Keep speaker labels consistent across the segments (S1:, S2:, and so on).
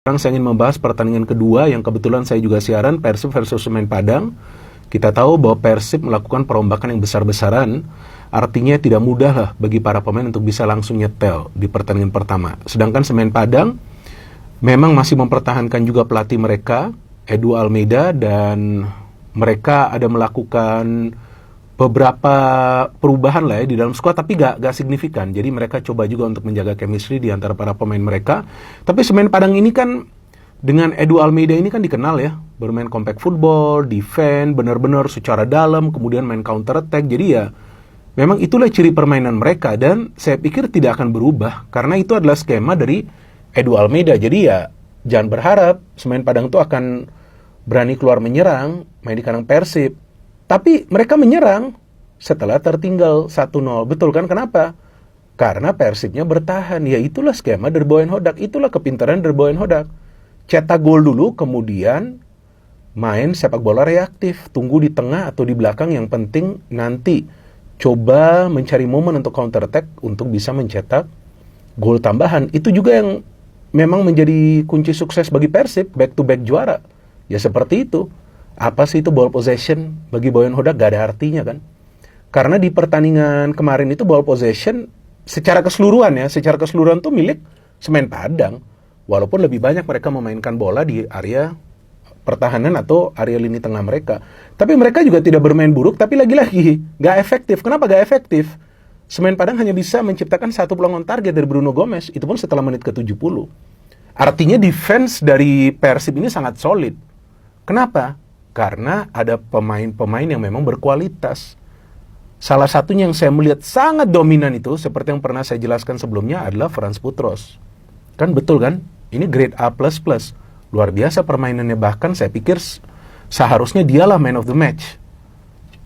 S1: Sekarang saya ingin membahas pertandingan kedua yang kebetulan saya juga siaran, Persib versus Semen Padang. Kita tahu bahwa Persib melakukan perombakan yang besar-besaran, artinya tidak mudah lah bagi para pemain untuk bisa langsung nyetel di pertandingan pertama. Sedangkan Semen Padang memang masih mempertahankan juga pelatih mereka, Edu Almeida, dan mereka ada melakukan beberapa perubahan lah ya di dalam skuad, tapi gak signifikan. Jadi mereka coba juga untuk menjaga chemistry di antara para pemain mereka. Tapi Semen Padang ini kan dengan Edu Almeida ini kan dikenal ya, bermain compact football, defend benar-benar secara dalam, kemudian main counter attack. Jadi ya memang itulah ciri permainan mereka, dan saya pikir tidak akan berubah karena itu adalah skema dari Edu Almeida. Jadi ya jangan berharap Semen Padang itu akan berani keluar menyerang, main di kandang Persib. Tapi mereka menyerang setelah tertinggal 1-0. Betul kan? Kenapa? Karena Persibnya bertahan. Ya itulah skema dari Boyan Hodak. Itulah kepintaran dari Boyan Hodak. Cetak gol dulu, kemudian main sepak bola reaktif. Tunggu di tengah atau di belakang, yang penting nanti coba mencari momen untuk counter attack untuk bisa mencetak gol tambahan. Itu juga yang memang menjadi kunci sukses bagi Persib, back to back juara. Ya seperti itu. Apa sih itu ball possession? Bagi Boyan Hodak gak ada artinya kan? Karena di pertandingan kemarin itu ball possession secara keseluruhan tuh milik Semen Padang. Walaupun lebih banyak mereka memainkan bola di area pertahanan atau area lini tengah mereka. Tapi mereka juga tidak bermain buruk, tapi lagi-lagi gak efektif. Kenapa gak efektif? Semen Padang hanya bisa menciptakan satu peluang on target dari Bruno Gomez, itu pun setelah menit ke-70. Artinya defense dari Persib ini sangat solid. Kenapa? Karena ada pemain-pemain yang memang berkualitas. Salah satunya yang saya melihat sangat dominan itu, seperti yang pernah saya jelaskan sebelumnya, adalah Frans Putros. Kan betul kan? Ini grade A++. Luar biasa permainannya, bahkan saya pikir seharusnya dialah man of the match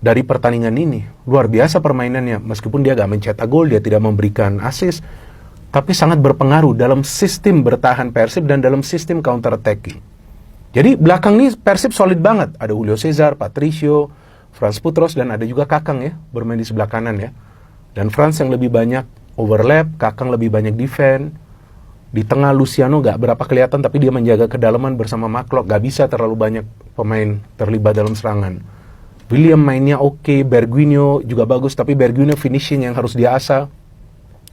S1: dari pertandingan ini. Luar biasa permainannya, meskipun dia gak mencetak gol, dia tidak memberikan assist, tapi sangat berpengaruh dalam sistem bertahan Persib dan dalam sistem counter attacking. Jadi belakang ini Persib solid banget. Ada Julio Cesar, Patricio, Frans Putros, dan ada juga Kakang ya, bermain di sebelah kanan ya. Dan Frans yang lebih banyak overlap, Kakang lebih banyak defend. Di tengah Luciano gak berapa kelihatan, tapi dia menjaga kedalaman bersama Maklok. Gak bisa terlalu banyak pemain terlibat dalam serangan. William mainnya oke, Berguinho juga bagus, tapi Berguinho finishing yang harus dia asah.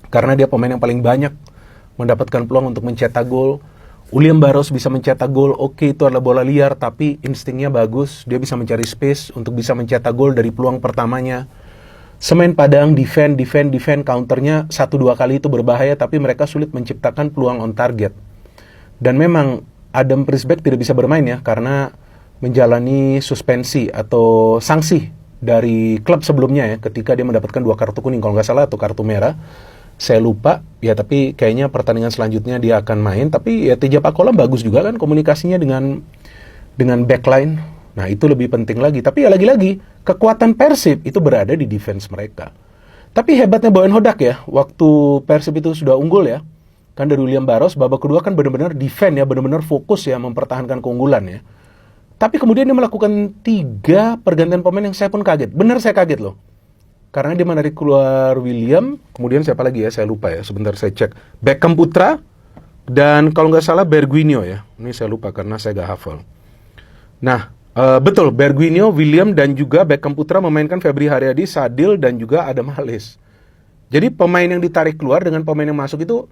S1: Karena dia pemain yang paling banyak mendapatkan peluang untuk mencetak gol. William Barros bisa mencetak gol, oke, itu adalah bola liar, tapi instingnya bagus, dia bisa mencari space untuk bisa mencetak gol dari peluang pertamanya. Semen Padang defend, counternya 1-2 kali itu berbahaya, tapi mereka sulit menciptakan peluang on target. Dan memang Adam Prisbeck tidak bisa bermain ya, karena menjalani suspensi atau sanksi dari klub sebelumnya ya, ketika dia mendapatkan 2 kartu kuning, kalau nggak salah, atau kartu merah. Saya lupa, ya tapi kayaknya pertandingan selanjutnya dia akan main. Tapi ya Teja Pakola bagus juga kan komunikasinya dengan backline. Nah itu lebih penting lagi. Tapi ya lagi-lagi, kekuatan Persib itu berada di defense mereka. Tapi hebatnya Boyan Hodak ya, waktu Persib itu sudah unggul ya, kan dari William Barros, babak kedua kan benar-benar defend ya, benar-benar fokus ya, mempertahankan keunggulan ya. Tapi kemudian dia melakukan 3 pergantian pemain yang saya pun kaget. Benar saya kaget loh. Karena dia menarik keluar William, kemudian siapa lagi ya, saya lupa ya, sebentar saya cek. Beckham Putra, dan kalau nggak salah Berguinho ya. Ini saya lupa karena saya nggak hafal. Nah, betul, Berguinho, William, dan juga Beckham Putra memainkan Febri Haryadi, Sadil, dan juga Adam Halis. Jadi pemain yang ditarik keluar dengan pemain yang masuk itu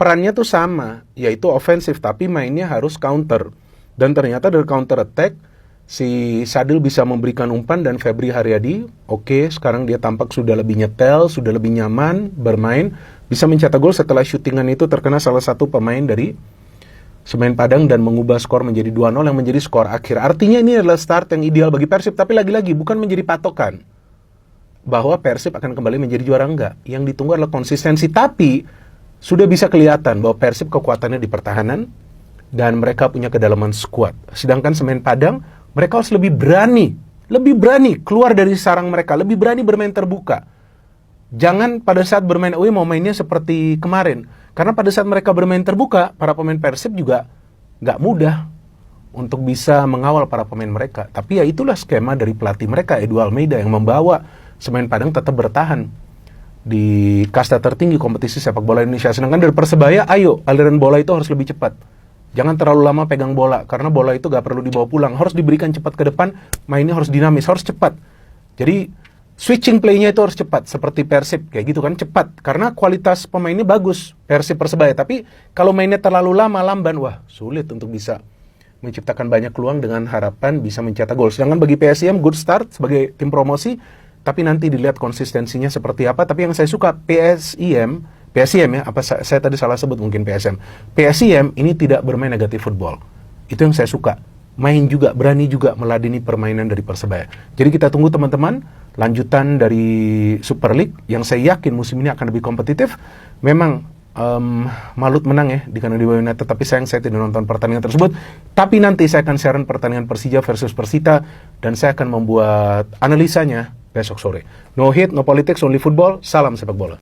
S1: perannya tuh sama, yaitu ofensif, tapi mainnya harus counter. Dan ternyata dari counter attack, si Sadil bisa memberikan umpan, dan Febri Haryadi, oke, sekarang dia tampak sudah lebih nyetel, sudah lebih nyaman bermain, bisa mencetak gol setelah syutingan itu terkena salah satu pemain dari Semen Padang dan mengubah skor menjadi 2-0 yang menjadi skor akhir. Artinya ini adalah start yang ideal bagi Persib, tapi lagi-lagi bukan menjadi patokan bahwa Persib akan kembali menjadi juara, enggak. Yang ditunggu adalah konsistensi, tapi sudah bisa kelihatan bahwa Persib kekuatannya di pertahanan dan mereka punya kedalaman skuad. Sedangkan Semen Padang, mereka harus lebih berani keluar dari sarang mereka, lebih berani bermain terbuka. Jangan pada saat bermain away mau mainnya seperti kemarin. Karena pada saat mereka bermain terbuka, para pemain Persib juga nggak mudah untuk bisa mengawal para pemain mereka. Tapi ya itulah skema dari pelatih mereka, Edu Almeida, yang membawa Semen Padang tetap bertahan di kasta tertinggi kompetisi sepak bola Indonesia. Sedangkan dari Persebaya, ayo, aliran bola itu harus lebih cepat. Jangan terlalu lama pegang bola, karena bola itu gak perlu dibawa pulang. Harus diberikan cepat ke depan, mainnya harus dinamis, harus cepat. Jadi, switching play-nya itu harus cepat, seperti Persib, kayak gitu kan, cepat. Karena kualitas pemainnya bagus, Persib Persebaya. Tapi, kalau mainnya terlalu lama, lamban, wah, sulit untuk bisa menciptakan banyak peluang dengan harapan bisa mencetak gol. Sedangkan bagi PSIM, good start sebagai tim promosi, tapi nanti dilihat konsistensinya seperti apa. Tapi yang saya suka, PSIM ya, apa saya tadi salah sebut mungkin PSM. PSIM ini tidak bermain negatif football. Itu yang saya suka. Main juga, berani juga meladeni permainan dari Persebaya. Jadi kita tunggu teman-teman, lanjutan dari Super League, yang saya yakin musim ini akan lebih kompetitif. Memang Malut menang ya di kandang Dewa United, tapi sayang saya tidak nonton pertandingan tersebut. Tapi nanti saya akan siaran pertandingan Persija versus Persita, dan saya akan membuat analisanya besok sore. No hit, no politics, only football. Salam sepak bola.